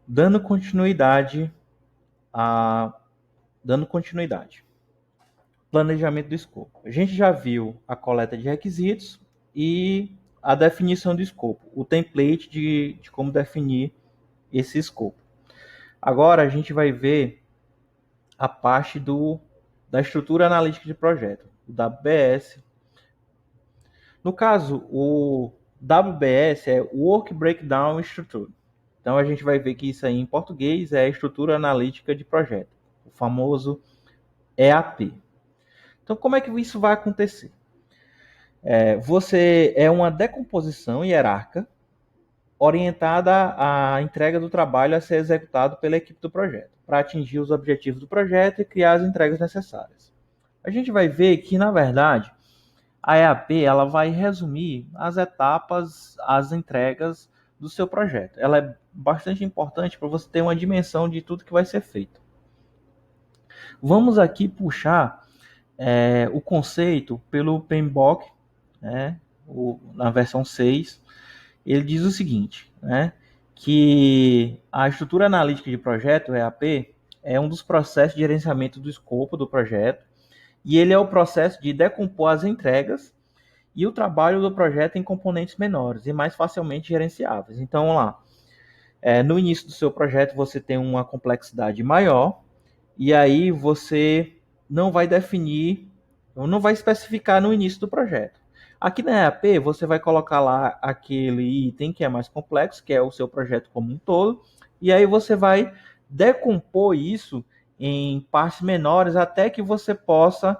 Dando continuidade a dando continuidade. Planejamento do escopo. A gente já viu a coleta de requisitos e a definição do escopo, o template de como definir esse escopo. Agora a gente vai ver a parte da estrutura analítica de projeto, o WBS. No caso, o WBS é Work Breakdown Structure. Então a gente vai ver que isso aí em português é a estrutura analítica de projeto, o famoso EAP. Então como é que isso vai acontecer? Você é uma decomposição hierárquica orientada à entrega do trabalho a ser executado pela equipe do projeto, para atingir os objetivos do projeto e criar as entregas necessárias. A gente vai ver que, na verdade, a EAP ela vai resumir as etapas, as entregas do seu projeto. Ela é bastante importante para você ter uma dimensão de tudo que vai ser feito. Vamos aqui puxar o conceito pelo PMBOK, né, na versão 6. Ele diz o seguinte, né, que a estrutura analítica de projeto, EAP, é um dos processos de gerenciamento do escopo do projeto, e ele é o processo de decompor as entregas e o trabalho do projeto em componentes menores e mais facilmente gerenciáveis. Então, vamos lá. No início do seu projeto, você tem uma complexidade maior, e aí você não vai definir, não vai especificar no início do projeto. Aqui na EAP, você vai colocar lá aquele item que é mais complexo, que é o seu projeto como um todo, e aí você vai decompor isso em partes menores até que você possa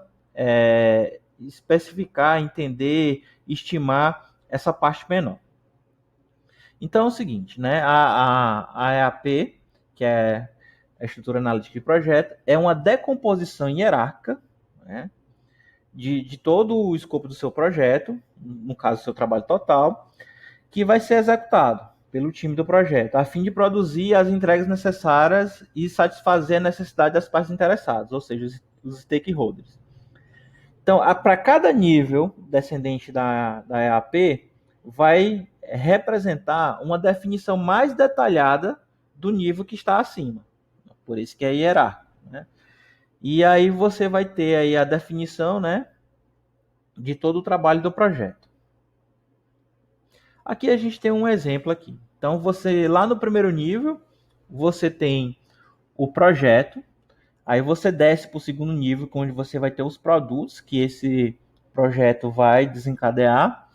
especificar, entender, estimar essa parte menor. Então é o seguinte, né? A EAP, que é a estrutura analítica de projeto, é uma decomposição hierárquica, né, de todo o escopo do seu projeto, no caso, do seu trabalho total, que vai ser executado pelo time do projeto, a fim de produzir as entregas necessárias e satisfazer a necessidade das partes interessadas, ou seja, os stakeholders. Então, para cada nível descendente da EAP, vai representar uma definição mais detalhada do nível que está acima. Por isso que é hierárquico, né? E aí você vai ter aí a definição, né, de todo o trabalho do projeto. Aqui a gente tem um exemplo aqui. Então você lá no primeiro nível, você tem o projeto, aí você desce para o segundo nível, onde você vai ter os produtos que esse projeto vai desencadear.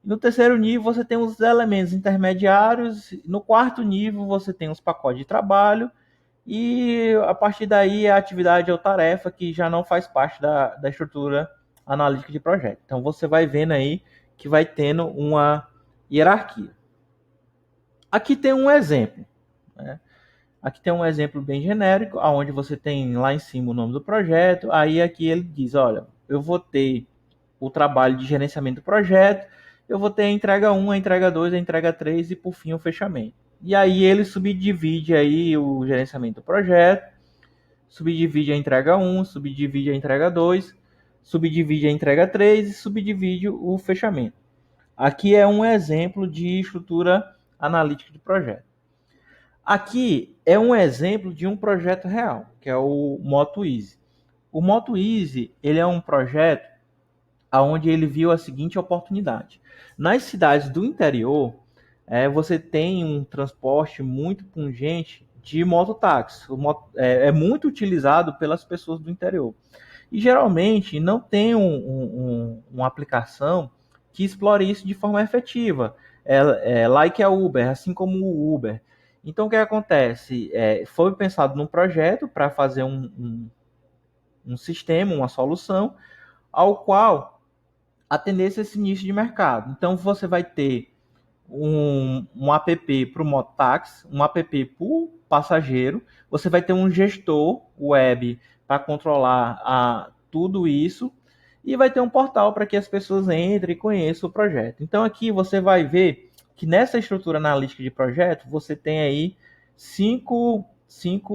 No terceiro nível, você tem os elementos intermediários. No quarto nível, você tem os pacotes de trabalho. E a partir daí, a atividade ou tarefa que já não faz parte da estrutura analítica de projeto. Então, você vai vendo aí que vai tendo uma hierarquia. Aqui tem um exemplo, né? Aqui tem um exemplo bem genérico, onde você tem lá em cima o nome do projeto. Aí aqui ele diz, olha, eu vou ter o trabalho de gerenciamento do projeto, eu vou ter a entrega 1, a entrega 2, a entrega 3 e por fim o fechamento. E aí ele subdivide aí o gerenciamento do projeto, subdivide a entrega 1, subdivide a entrega 2, subdivide a entrega 3 e subdivide o fechamento. Aqui é um exemplo de estrutura analítica de projeto. Aqui é um exemplo de um projeto real, que é o Moto Easy. O Moto Easy, ele é um projeto onde ele viu a seguinte oportunidade. Nas cidades do interior, você tem um transporte muito pungente de mototáxi. É muito utilizado pelas pessoas do interior. E geralmente não tem uma aplicação que explore isso de forma efetiva. Like a Uber, assim como o Uber. Então o que acontece? Foi pensado num projeto para fazer um sistema, uma solução, ao qual atendesse esse nicho de mercado. Então você vai ter um app para o mototáxi, um app para o passageiro, você vai ter um gestor web para controlar tudo isso e vai ter um portal para que as pessoas entrem e conheçam o projeto. Então aqui você vai ver que nessa estrutura analítica de projeto você tem aí cinco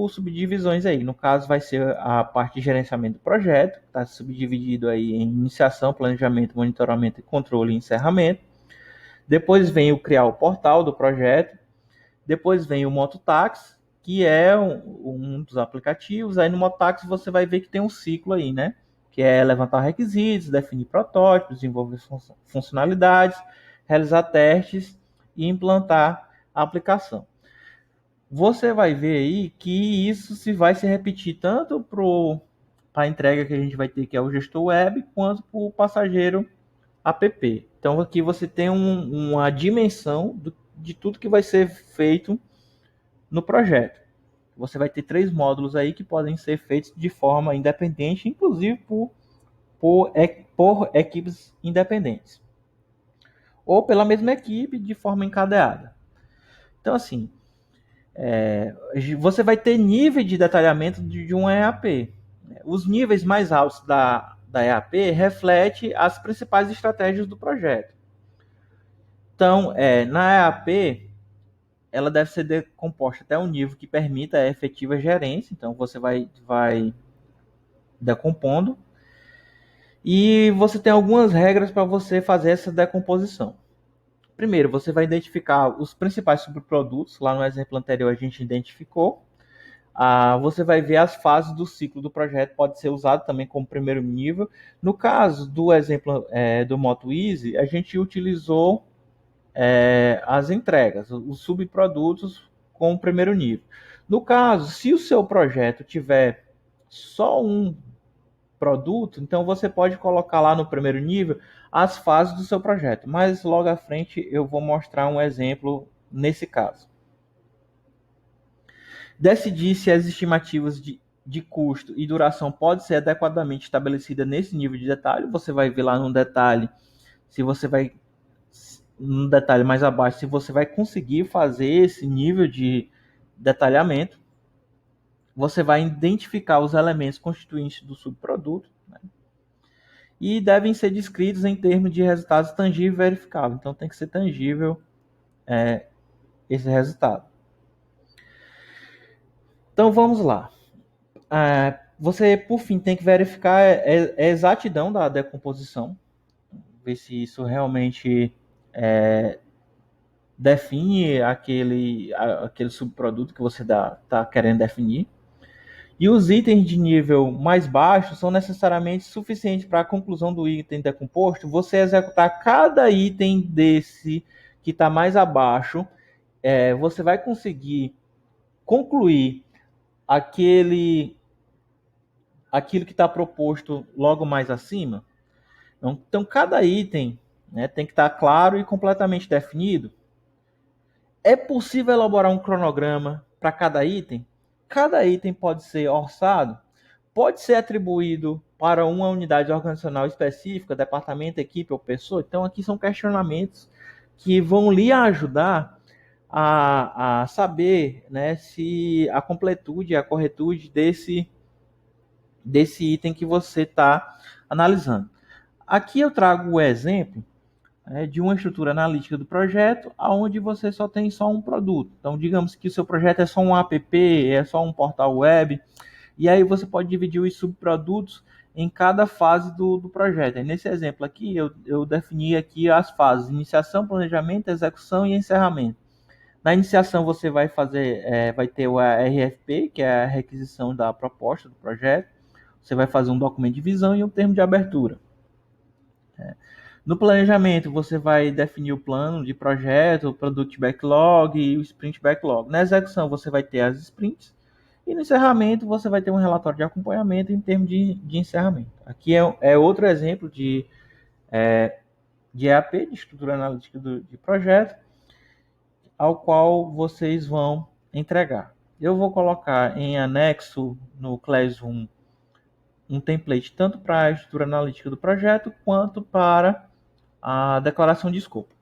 subdivisões aí. No caso vai ser a parte de gerenciamento do projeto, está subdividido aí em iniciação, planejamento, monitoramento, controle e encerramento. Depois vem o criar o portal do projeto. Depois vem o Mototáxi, que é um dos aplicativos. Aí no Mototáxi você vai ver que tem um ciclo aí, né? Que é levantar requisitos, definir protótipos, desenvolver funcionalidades, realizar testes e implantar a aplicação. Você vai ver aí que isso vai se repetir tanto para a entrega que a gente vai ter, que é o gestor web, quanto para o passageiro app. Então aqui você tem uma dimensão de tudo que vai ser feito no projeto. Você vai ter 3 módulos aí que podem ser feitos de forma independente, inclusive por equipes independentes. Ou pela mesma equipe de forma encadeada. Então, assim, você vai ter nível de detalhamento de um EAP. Os níveis mais altos da EAP refletem as principais estratégias do projeto. Então, na EAP, ela deve ser decomposta até um nível que permita a efetiva gerência. Então, você vai decompondo. E você tem algumas regras para você fazer essa decomposição. Primeiro, você vai identificar os principais subprodutos. Lá no exemplo anterior a gente identificou. Você vai ver as fases do ciclo do projeto, pode ser usado também como primeiro nível. No caso do exemplo do Moto Easy, a gente utilizou as entregas, os subprodutos como primeiro nível. No caso, se o seu projeto tiver só um produto, então você pode colocar lá no primeiro nível as fases do seu projeto, mas logo à frente eu vou mostrar um exemplo nesse caso. Decidir se as estimativas de custo e duração podem ser adequadamente estabelecidas nesse nível de detalhe. Você vai ver lá no detalhe se você vai, no detalhe mais abaixo, se você vai conseguir fazer esse nível de detalhamento. Você vai identificar os elementos constituintes do subproduto, né? E devem ser descritos em termos de resultados tangíveis e verificáveis. Então tem que ser tangível esse resultado. Então vamos lá. Você, por fim, tem que verificar a exatidão da decomposição, ver se isso realmente define aquele subproduto que você está querendo definir. E os itens de nível mais baixo são necessariamente suficientes para a conclusão do item decomposto. Você executar cada item desse que está mais abaixo, você vai conseguir concluir aquilo que está proposto logo mais acima. Então cada item, né, tem que estar claro e completamente definido. É possível elaborar um cronograma para cada item? Cada item pode ser orçado? Pode ser atribuído para uma unidade organizacional específica, departamento, equipe ou pessoa? Então aqui são questionamentos que vão lhe ajudar a saber, né, se a completude e a corretude desse item que você está analisando. Aqui eu trago o exemplo de uma estrutura analítica do projeto, onde você só tem um produto. Então, digamos que o seu projeto é só um app, é só um portal web, e aí você pode dividir os subprodutos em cada fase do projeto. E nesse exemplo aqui, eu defini aqui as fases: iniciação, planejamento, execução e encerramento. Na iniciação você vai vai ter o RFP, que é a requisição da proposta do projeto. Você vai fazer um documento de visão e um termo de abertura. No planejamento, você vai definir o plano de projeto, o product backlog e o sprint backlog. Na execução, você vai ter as sprints. E no encerramento, você vai ter um relatório de acompanhamento em termos de encerramento. Aqui é outro exemplo de EAP, de estrutura analítica de projeto, ao qual vocês vão entregar. Eu vou colocar em anexo no Classroom um template tanto para a estrutura analítica do projeto quanto para a declaração de escopo.